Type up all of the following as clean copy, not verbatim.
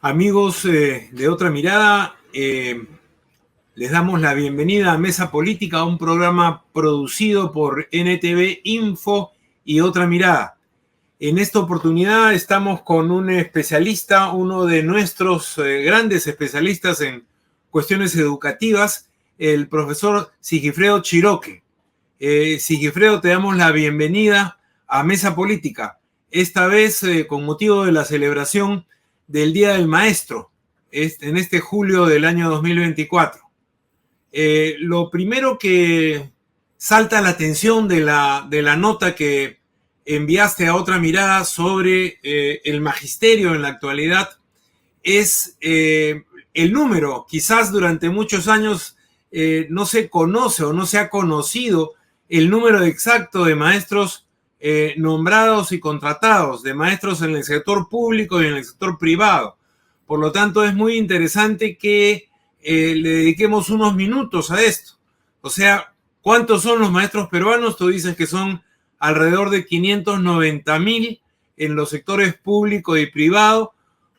Amigos de Otra Mirada, les damos la bienvenida a Mesa Política, un programa producido por NTV Info y Otra Mirada. En esta oportunidad estamos con un especialista, uno de nuestros grandes especialistas en cuestiones educativas, el profesor Sigifredo Chiroque. Sigifredo, te damos la bienvenida a Mesa Política, esta vez con motivo de la celebración del Día del Maestro, en este julio del año 2024. Lo primero que salta la atención de la nota que enviaste a Otra Mirada sobre el magisterio en la actualidad es el número. Quizás durante muchos años no se conoce o no se ha conocido el número exacto de maestros nombrados y contratados, de maestros en el sector público y en el sector privado. Por lo tanto, es muy interesante que le dediquemos unos minutos a esto. O sea, ¿cuántos son los maestros peruanos? Tú dices que son alrededor de 590,000 en los sectores público y privado.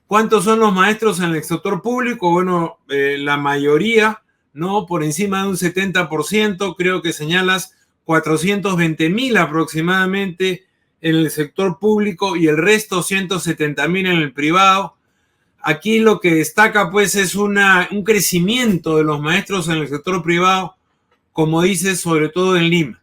¿Cuántos son los maestros en el sector público? Bueno, la mayoría, ¿no? Por encima de un 70%, creo que señalas 420,000 aproximadamente en el sector público y el resto 170,000 en el privado. Aquí lo que destaca pues es un crecimiento de los maestros en el sector privado, como dices, sobre todo en Lima.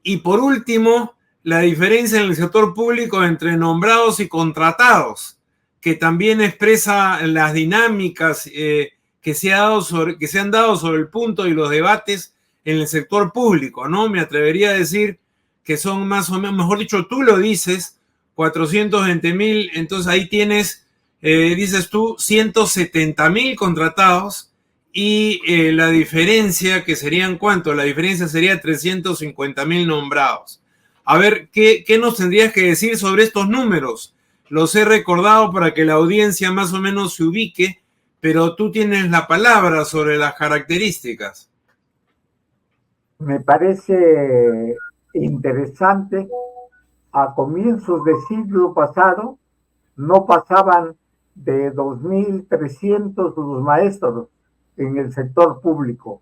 Y por último, la diferencia en el sector público entre nombrados y contratados, que también expresa las dinámicas que se han dado sobre el punto y los debates en el sector público, ¿no? Me atrevería a decir que son más o menos, mejor dicho, tú lo dices, 420,000, entonces ahí tienes, dices tú, 170,000 contratados y la diferencia, que serían ¿cuánto? La diferencia sería 350,000 nombrados. A ver, ¿qué nos tendrías que decir sobre estos números? Los he recordado para que la audiencia más o menos se ubique, pero tú tienes la palabra sobre las características. Me parece interesante. A comienzos del siglo pasado no pasaban de 2.300 los maestros en el sector público.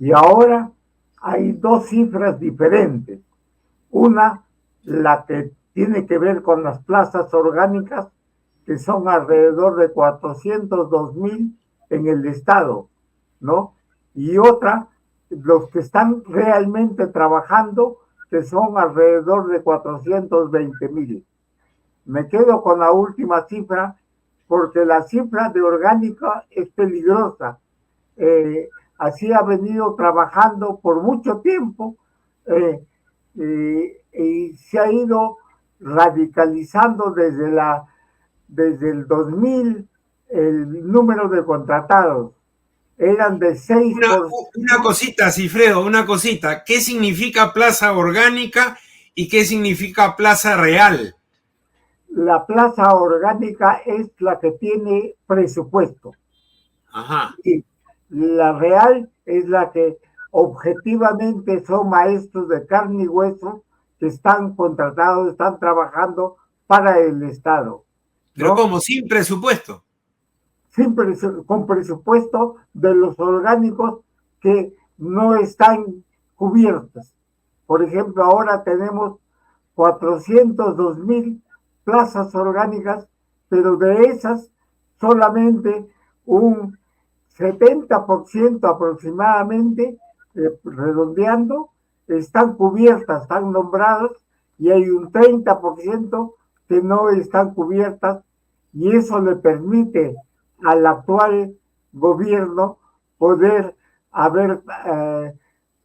Y ahora hay dos cifras diferentes. Una, la que tiene que ver con las plazas orgánicas, que son alrededor de 402,000 en el estado, ¿no? Y otra, los que están realmente trabajando, que son alrededor de 420,000. Me quedo con la última cifra porque la cifra de orgánica es peligrosa. Así ha venido trabajando por mucho tiempo y se ha ido radicalizando desde el 2000 el número de contratados. Eran de 6%. Una cosita, Cifredo, una cosita. ¿Qué significa plaza orgánica y qué significa plaza real? La plaza orgánica es la que tiene presupuesto. Ajá. Y la real es la que objetivamente son maestros de carne y hueso que están contratados, están trabajando para el Estado, Pero ¿no? ¿cómo? Sin presupuesto. Siempre con presupuesto de los orgánicos que no están cubiertos. Por ejemplo, ahora tenemos 402,000 plazas orgánicas, pero de esas solamente un 70% aproximadamente, redondeando, están cubiertas, están nombradas, y hay un 30% que no están cubiertas, y eso le permite al actual gobierno poder haber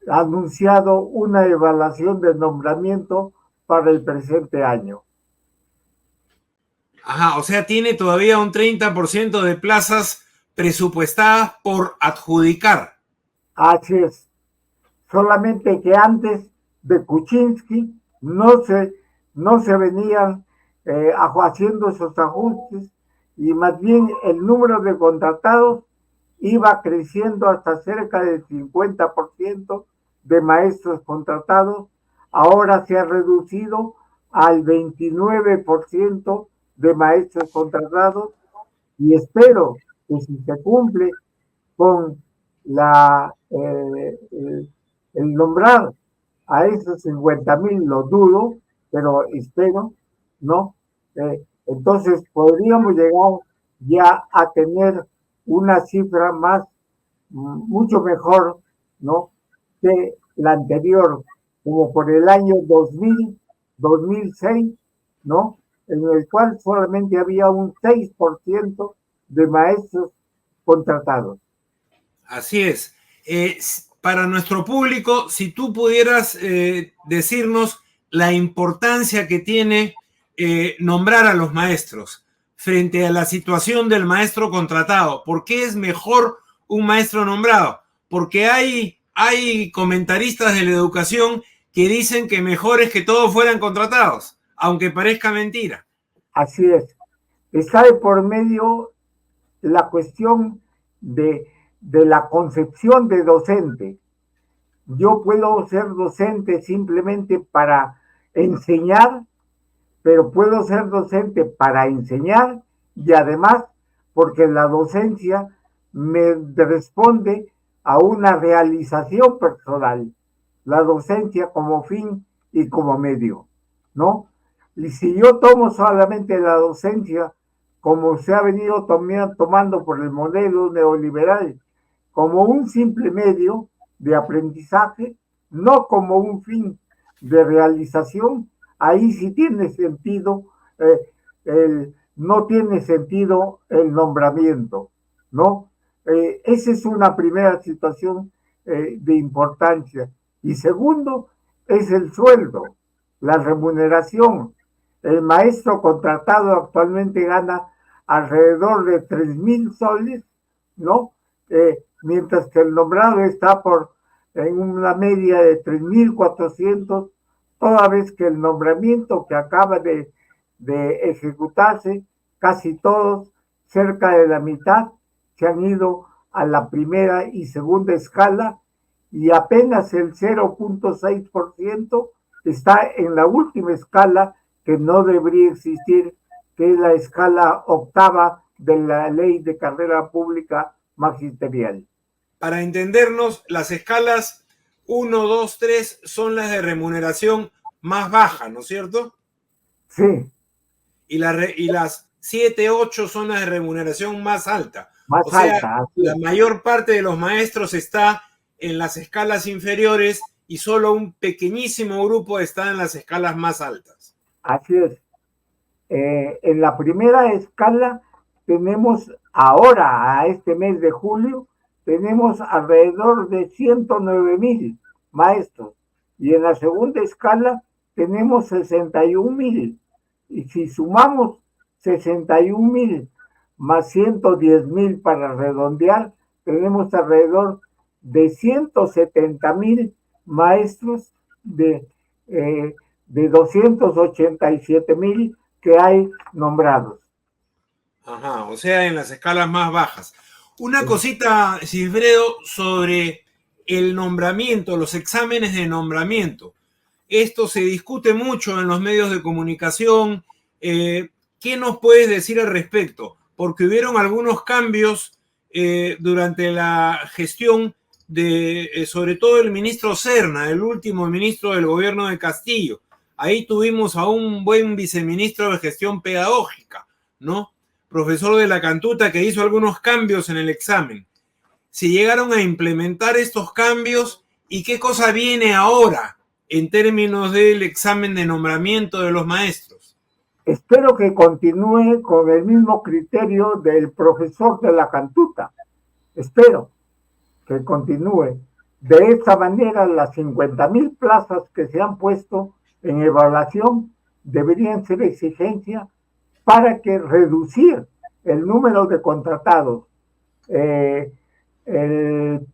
anunciado una evaluación de nombramiento para el presente año. Ajá, o sea, tiene todavía un 30% de plazas presupuestadas por adjudicar. Así es. Solamente que antes de Kuczynski no se venían haciendo esos ajustes, y más bien el número de contratados iba creciendo hasta cerca del 50% de maestros contratados. Ahora se ha reducido al 29% de maestros contratados, y espero que si se cumple con el nombrar a esos 50,000, lo dudo, pero espero, ¿no? Entonces podríamos llegar ya a tener una cifra más, mucho mejor, ¿no? Que la anterior, como por el año 2000, 2006, ¿no? En el cual solamente había un 6% de maestros contratados. Así es. Para nuestro público, si tú pudieras decirnos la importancia que tiene nombrar a los maestros frente a la situación del maestro contratado. ¿Por qué es mejor un maestro nombrado? Porque hay comentaristas de la educación que dicen que mejor es que todos fueran contratados, aunque parezca mentira. Así es. Está de por medio la cuestión de la concepción de docente. Yo puedo ser docente simplemente para enseñar, pero puedo ser docente para enseñar y además porque la docencia me responde a una realización personal, la docencia como fin y como medio, ¿no? Y si yo tomo solamente la docencia como se ha venido tomando por el modelo neoliberal, como un simple medio de aprendizaje, no como un fin de realización, ahí sí tiene sentido, no tiene sentido el nombramiento, ¿no? Esa es una primera situación de importancia. Y segundo, es el sueldo, la remuneración. El maestro contratado actualmente gana alrededor de 3,000 soles, ¿no? Mientras que el nombrado está en una media de 3,400, toda vez que el nombramiento que acaba de ejecutarse, casi todos, cerca de la mitad, se han ido a la primera y segunda escala y apenas el 0,6% está en la última escala que no debería existir, que es la escala octava de la Ley de Carrera Pública Magisterial. Para entendernos, las escalas 1, 2, 3 son las de remuneración más baja, ¿no es cierto? Sí. Y las 7, 8 son las de remuneración más alta. Más o sea, alta. La mayor parte de los maestros está en las escalas inferiores y solo un pequeñísimo grupo está en las escalas más altas. Así es. En la primera escala tenemos ahora, a este mes de julio, tenemos alrededor de 109,000 maestros. Y en la segunda escala tenemos 61,000. Y si sumamos 61,000 más 110,000 para redondear, tenemos alrededor de 170,000 maestros de 287,000 que hay nombrados. Ajá, o sea, en las escalas más bajas. Una cosita, Silfredo, sobre el nombramiento, los exámenes de nombramiento. Esto se discute mucho en los medios de comunicación. ¿Qué nos puedes decir al respecto? Porque hubieron algunos cambios durante la gestión de, sobre todo el ministro Serna, el último ministro del gobierno de Castillo. Ahí tuvimos a un buen viceministro de gestión pedagógica, ¿no? Profesor de la Cantuta, que hizo algunos cambios en el examen. ¿Se llegaron a implementar estos cambios y qué cosa viene ahora en términos del examen de nombramiento de los maestros? Espero que continúe con el mismo criterio del profesor de la Cantuta. Espero que continúe. De esta manera, las 50,000 plazas que se han puesto en evaluación deberían ser exigencia para que reducir el número de contratados. El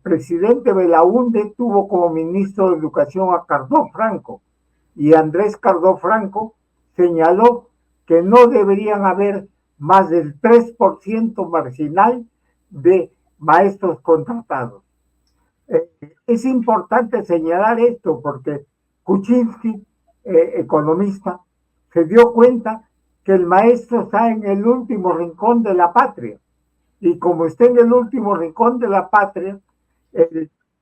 presidente Belaúnde tuvo como ministro de Educación a Cardó Franco y Andrés Cardó Franco señaló que no deberían haber más del 3% marginal de maestros contratados. Es importante señalar esto porque Kuczynski, economista, se dio cuenta que el maestro está en el último rincón de la patria. Y como está en el último rincón de la patria,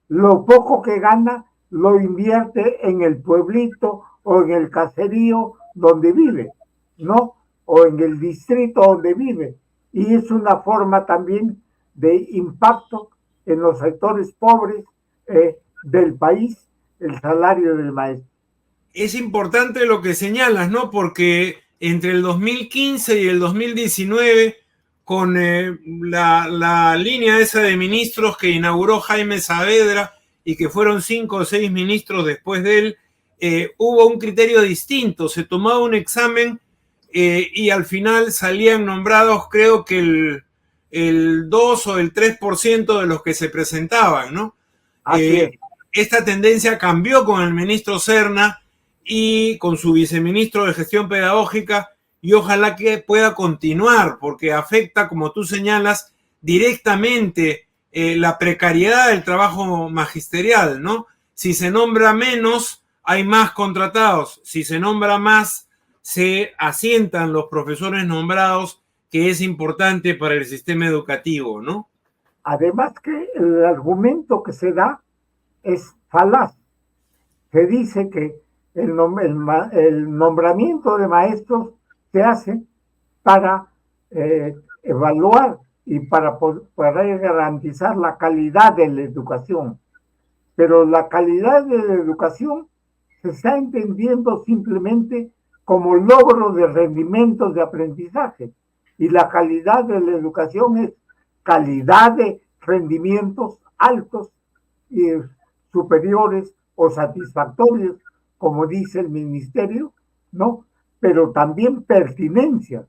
lo poco que gana lo invierte en el pueblito o en el caserío donde vive, ¿no? O en el distrito donde vive. Y es una forma también de impacto en los sectores pobres del país, el salario del maestro. Es importante lo que señalas, ¿no? Porque entre el 2015 y el 2019, con la línea esa de ministros que inauguró Jaime Saavedra y que fueron 5 o 6 ministros después de él, hubo un criterio distinto. Se tomaba un examen y al final salían nombrados, creo que el 2 o el 3% de los que se presentaban, ¿no? Así es. Esta tendencia cambió con el ministro Serna y con su viceministro de Gestión Pedagógica, y ojalá que pueda continuar, porque afecta, como tú señalas, directamente la precariedad del trabajo magisterial, ¿no? Si se nombra menos, hay más contratados. Si se nombra más, se asientan los profesores nombrados, que es importante para el sistema educativo, ¿no? Además que el argumento que se da es falaz. Se dice que el nombramiento de maestros se hace para evaluar y para poder garantizar la calidad de la educación. Pero la calidad de la educación se está entendiendo simplemente como logro de rendimientos de aprendizaje. Y la calidad de la educación es calidad de rendimientos altos y superiores o satisfactorios, como dice el ministerio, ¿no? Pero también pertinencia.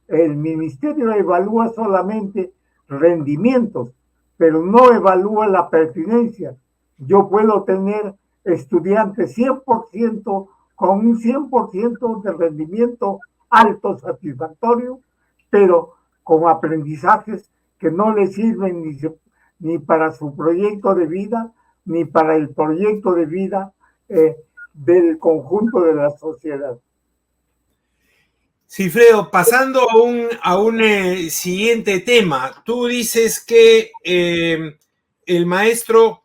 El ministerio evalúa solamente rendimientos, pero no evalúa la pertinencia. Yo puedo tener estudiantes 100% con un 100% de rendimiento alto, satisfactorio, pero con aprendizajes que no les sirven ni para su proyecto de vida, ni para el proyecto de vida del conjunto de la sociedad. Cifredo, pasando a un siguiente tema, tú dices que el maestro,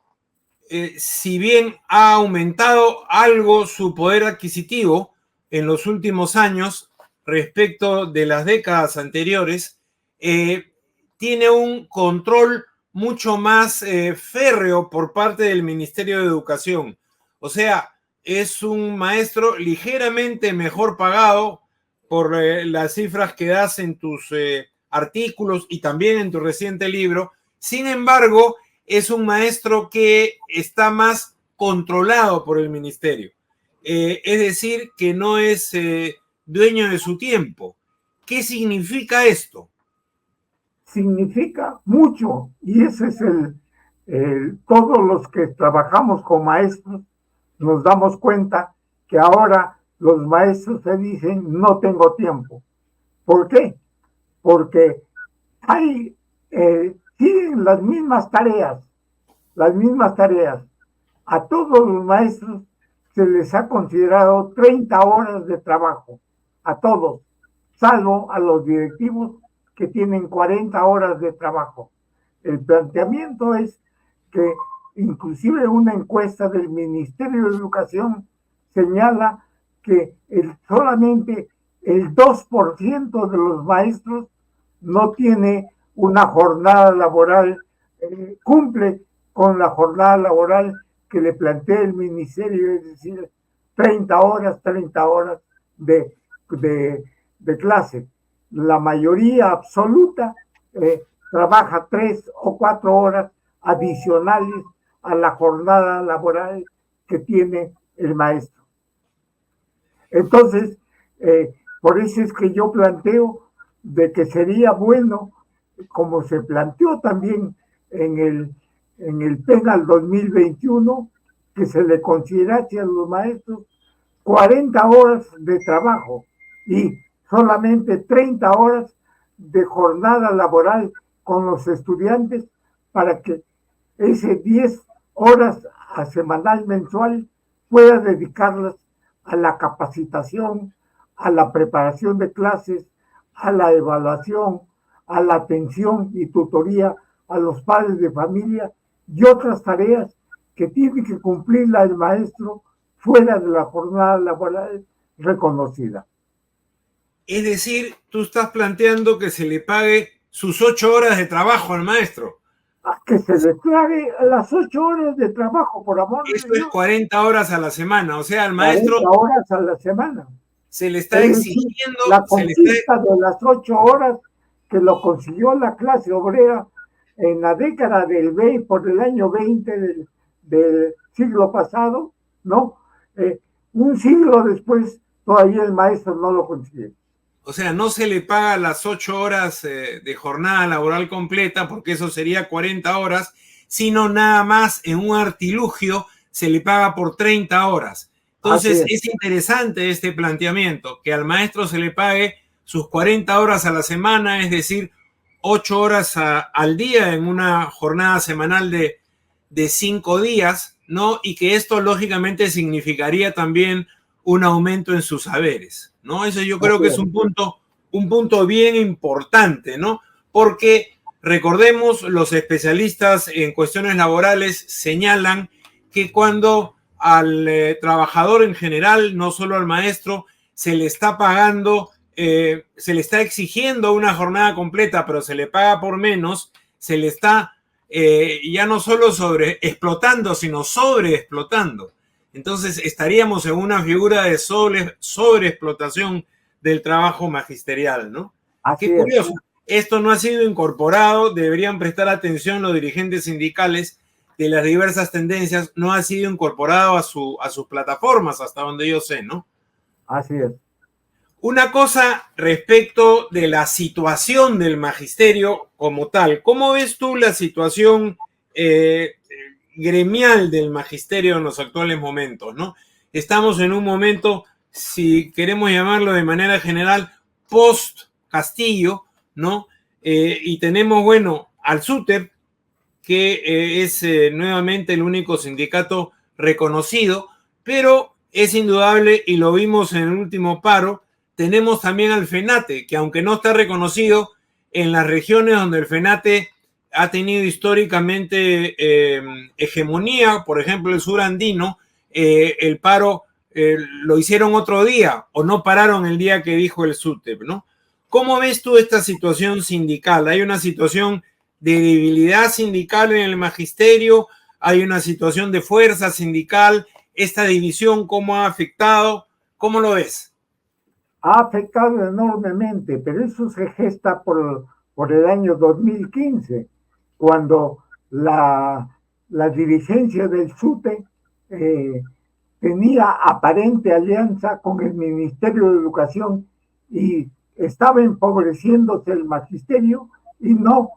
si bien ha aumentado algo su poder adquisitivo en los últimos años respecto de las décadas anteriores, tiene un control mucho más férreo por parte del Ministerio de Educación. O sea, es un maestro ligeramente mejor pagado por las cifras que das en tus artículos y también en tu reciente libro. Sin embargo, es un maestro que está más controlado por el ministerio. Es decir, que no es dueño de su tiempo. ¿Qué significa esto? Significa mucho, y ese es todos los que trabajamos con maestros nos damos cuenta que ahora los maestros se dicen no tengo tiempo. ¿Por qué? Porque siguen las mismas tareas. A todos los maestros se les ha considerado 30 horas de trabajo, a todos, salvo a los directivos que tienen 40 horas de trabajo. El planteamiento es que inclusive una encuesta del Ministerio de Educación señala que solamente el 2% de los maestros no tiene una jornada laboral, cumple con la jornada laboral que le plantea el ministerio, es decir, 30 horas de clase. La mayoría absoluta trabaja 3 o 4 horas adicionales a la jornada laboral que tiene el maestro. Entonces, por eso es que yo planteo de que sería bueno, como se planteó también en el PENAL 2021, que se le considerase a los maestros 40 horas de trabajo y solamente 30 horas de jornada laboral con los estudiantes para que ese 10 horas a semanal mensual pueda dedicarlas a la capacitación a la preparación de clases, a la evaluación, a la atención y tutoría a los padres de familia y otras tareas que tiene que cumplir el maestro fuera de la jornada laboral reconocida. Es decir, tú estás planteando que se le pague sus 8 horas de trabajo al maestro. A que se le pague las 8 horas de trabajo, por amor de Dios. Eso es 40 horas a la semana, o sea, al maestro 40 horas a la semana. se le está exigiendo... La conquista de las 8 horas que lo consiguió la clase obrera en la década del 20, por el año 20 del siglo pasado, ¿no? Un siglo después, todavía el maestro no lo consiguió. O sea, no se le paga las 8 horas de jornada laboral completa, porque eso sería 40 horas, sino nada más en un artilugio se le paga por 30 horas. Entonces, es interesante este planteamiento, que al maestro se le pague sus 40 horas a la semana, es decir, 8 horas al día en una jornada semanal de 5 días, ¿no? Y que esto lógicamente significaría también un aumento en sus saberes, ¿no? Eso yo creo que es un punto bien importante, ¿no? Porque recordemos, los especialistas en cuestiones laborales señalan que cuando al trabajador en general, no solo al maestro, se le está pagando, se le está exigiendo una jornada completa, pero se le paga por menos, se le está ya no solo explotando, sino sobreexplotando. Entonces estaríamos en una figura de sobreexplotación del trabajo magisterial, ¿no? Qué curioso. Esto no ha sido incorporado, deberían prestar atención los dirigentes sindicales de las diversas tendencias, no ha sido incorporado a sus plataformas, hasta donde yo sé, ¿no? Así es. Una cosa respecto de la situación del magisterio como tal. ¿Cómo ves tú la situación gremial del magisterio en los actuales momentos, ¿no? Estamos en un momento, si queremos llamarlo de manera general, post-Castillo, ¿no? Y tenemos, bueno, al SUTEP, que es nuevamente el único sindicato reconocido, pero es indudable, y lo vimos en el último paro, tenemos también al FENATE, que aunque no está reconocido, en las regiones donde el FENATE ha tenido históricamente hegemonía, por ejemplo el sur andino, el paro lo hicieron otro día o no pararon el día que dijo el SUTEP, ¿no? ¿Cómo ves tú esta situación sindical? ¿Hay una situación de debilidad sindical en el magisterio? ¿Hay una situación de fuerza sindical? ¿Esta división cómo ha afectado? ¿Cómo lo ves? Ha afectado enormemente, pero eso se gesta por el año 2015, cuando la dirigencia del SUTE tenía aparente alianza con el Ministerio de Educación y estaba empobreciéndose el magisterio y no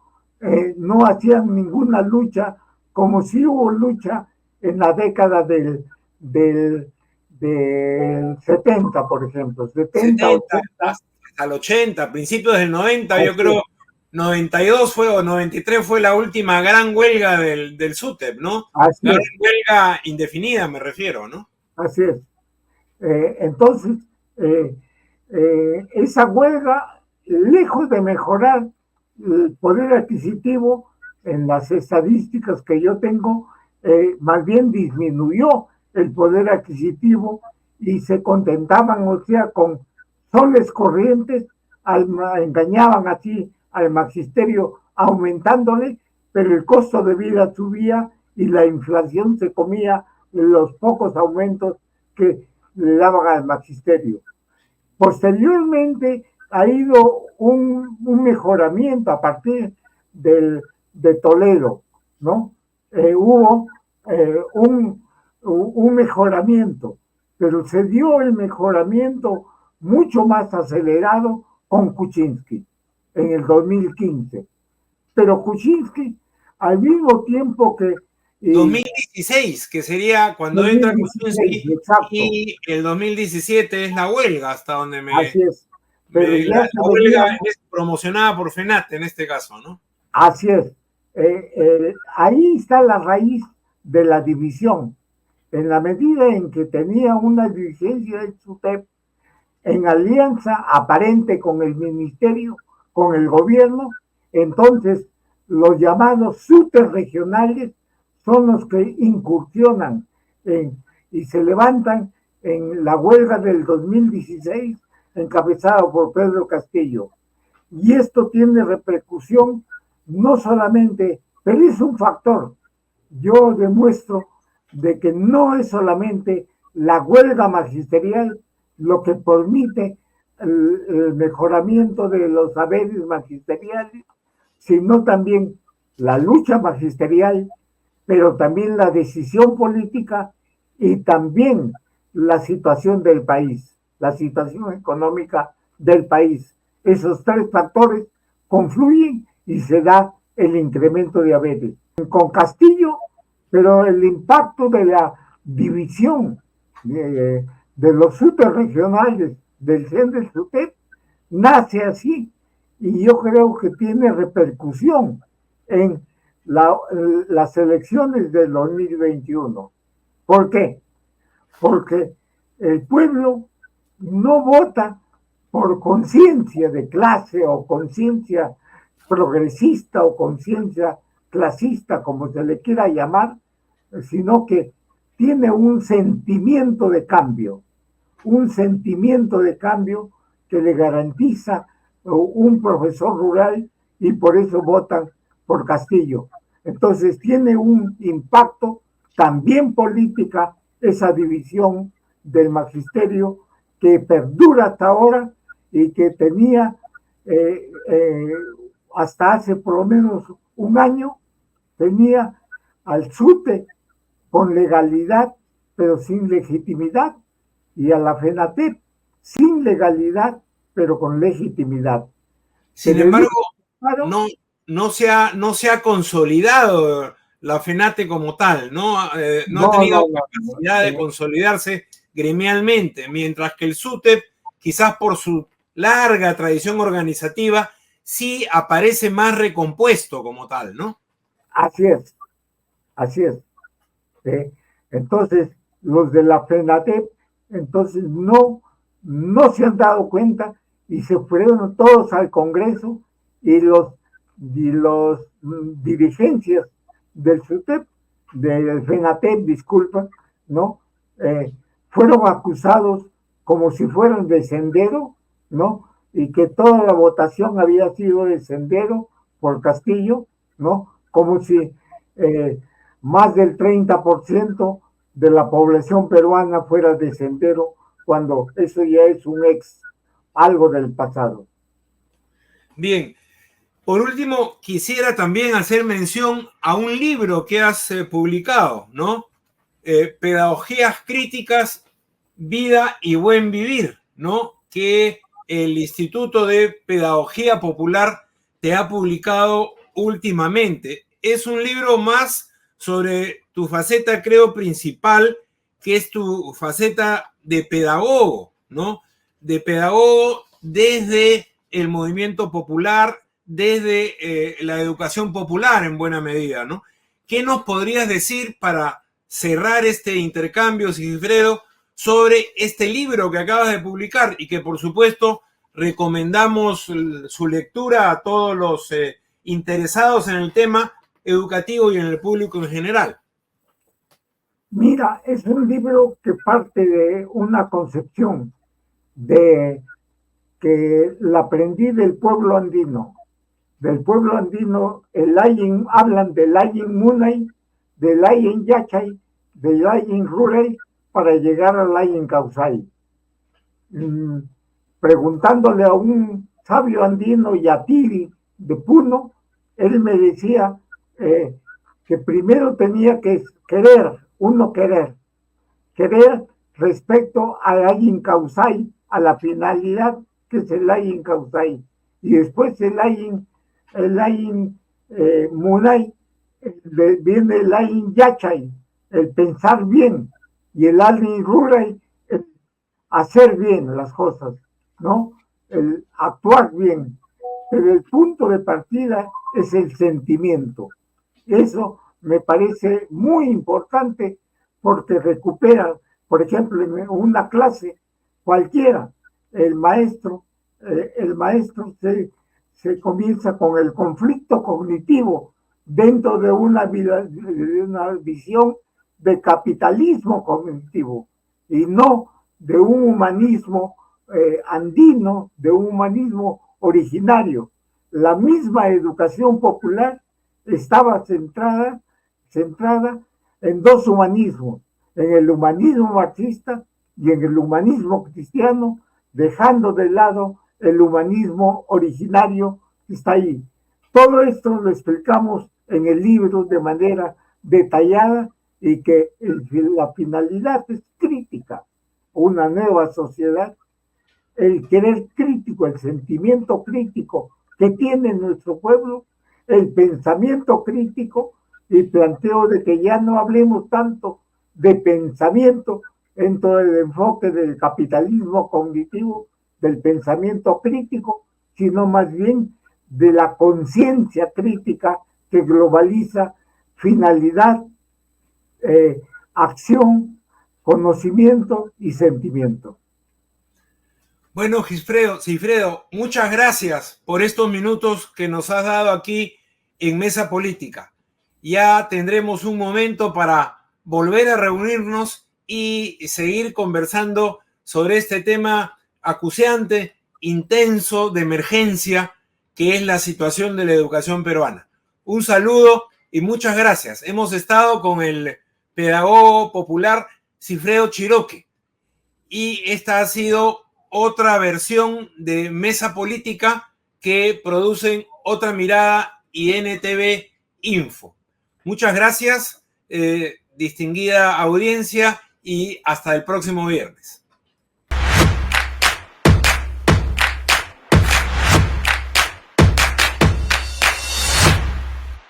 hacían ninguna lucha, como si hubo lucha en la década del 70, por ejemplo. 70 80. Hasta el 80, principios del 90, yo creo, 92 fue o 93 fue la última gran huelga del SUTEP, ¿no? Así es. Huelga indefinida, me refiero, ¿no? Así es. Entonces, esa huelga, lejos de mejorar el poder adquisitivo en las estadísticas que yo tengo, más bien disminuyó el poder adquisitivo y se contentaban, o sea, con soles corrientes, engañaban así al magisterio aumentándole, pero el costo de vida subía y la inflación se comía los pocos aumentos que le daban al magisterio. Posteriormente ha ido un mejoramiento a partir de Toledo, ¿no? Hubo un mejoramiento, pero se dio el mejoramiento mucho más acelerado con Kuczynski en el 2015. Pero Kuczynski, al mismo tiempo que 2016, que sería cuando 2016, entra Kuczynski, y el 2017 es la huelga, hasta donde me... Así es. Pero la huelga es promocionada por FENATE en este caso, ¿no? Así es. Ahí está la raíz de la división. En la medida en que tenía una dirigencia del SUTEP en alianza aparente con el ministerio, con el gobierno. Entonces los llamados superregionales son los que incursionan y se levantan en la huelga del 2016 encabezado por Pedro Castillo. Y esto tiene repercusión no solamente, pero es un factor. Yo demuestro de que no es solamente la huelga magisterial lo que permite el mejoramiento de los saberes magisteriales, sino también la lucha magisterial, pero también la decisión política y también la situación del país, la situación económica del país. Esos tres factores confluyen y se da el incremento de haberes. Con Castillo, pero el impacto de la división de los superregionales del CEN del SUTEP nace así, y yo creo que tiene repercusión en las elecciones del 2021. ¿Por qué? Porque el pueblo no vota por conciencia de clase o conciencia progresista o conciencia clasista, como se le quiera llamar, sino que tiene un sentimiento de cambio que le garantiza un profesor rural, y por eso votan por Castillo. Entonces tiene un impacto también política esa división del magisterio que perdura hasta ahora y que tenía hasta hace por lo menos un año, tenía al SUTE con legalidad pero sin legitimidad, y a la FENATEP sin legalidad pero con legitimidad. Sin embargo, no se ha consolidado la FENATE como tal, ¿no? No ha tenido capacidad de consolidarse gremialmente, mientras que el SUTEP, quizás por su larga tradición organizativa, sí aparece más recompuesto como tal, ¿no? Así es. Entonces, los de la FENATEP, entonces no se han dado cuenta y se fueron todos al Congreso, y los dirigencias del SUTEP, del FENATEP, disculpa, ¿no? Fueron acusados como si fueran de sendero, ¿no? Y que toda la votación había sido de sendero por Castillo, ¿no? Como si más del 30% de la población peruana fuera de sendero, cuando eso ya es algo del pasado. Bien. Por último, quisiera también hacer mención a un libro que has publicado, ¿no? Pedagogías críticas, vida y buen vivir, ¿no? Que el Instituto de Pedagogía Popular te ha publicado últimamente. Es un libro más sobre tu faceta, creo, principal, que es tu faceta de pedagogo, ¿no? De pedagogo desde el movimiento popular, desde la educación popular en buena medida, ¿no? ¿Qué nos podrías decir para cerrar este intercambio, Sigifredo, sobre este libro que acabas de publicar y que por supuesto recomendamos su lectura a todos los interesados en el tema educativo y en el público en general? Mira, es un libro que parte de una concepción de que la aprendí del pueblo andino. Hablan del Ayin Munay, del Ayin Yachay, del Ayin Ruray, para llegar al Ayin Causay. Preguntándole a un sabio andino, Yatiri, de Puno, él me decía que primero tenía que querer respecto al Ayin Causay, a la finalidad que es el Ayin Causay, y después el Ayin Munay, viene el Ayin Yachay, el pensar bien, y el Ayin Ruray, el hacer bien las cosas, ¿no? El actuar bien. Pero el punto de partida es el sentimiento. Eso me parece muy importante, porque recupera, por ejemplo, en una clase cualquiera, el maestro, se comienza con el conflicto cognitivo dentro de una visión de capitalismo cognitivo y no de un humanismo andino, de un humanismo originario. La misma educación popular estaba centrada en dos humanismos, en el humanismo marxista y en el humanismo cristiano, dejando de lado el humanismo originario que está ahí. Todo esto lo explicamos en el libro de manera detallada y que la finalidad es crítica, una nueva sociedad, el querer crítico, el sentimiento crítico que tiene nuestro pueblo, el pensamiento crítico, y planteo de que ya no hablemos tanto de pensamiento dentro del enfoque del capitalismo cognitivo, del pensamiento crítico, sino más bien de la conciencia crítica que globaliza finalidad, acción, conocimiento y sentimiento. Bueno, Sigfredo, muchas gracias por estos minutos que nos has dado aquí en Mesa Política. Ya tendremos un momento para volver a reunirnos y seguir conversando sobre este tema acuciante, intenso, de emergencia, que es la situación de la educación peruana. Un saludo y muchas gracias. Hemos estado con el pedagogo popular Sigfredo Chiroque y esta ha sido otra versión de Mesa Política que producen Otra Mirada y NTV Info. Muchas gracias, distinguida audiencia, y hasta el próximo viernes.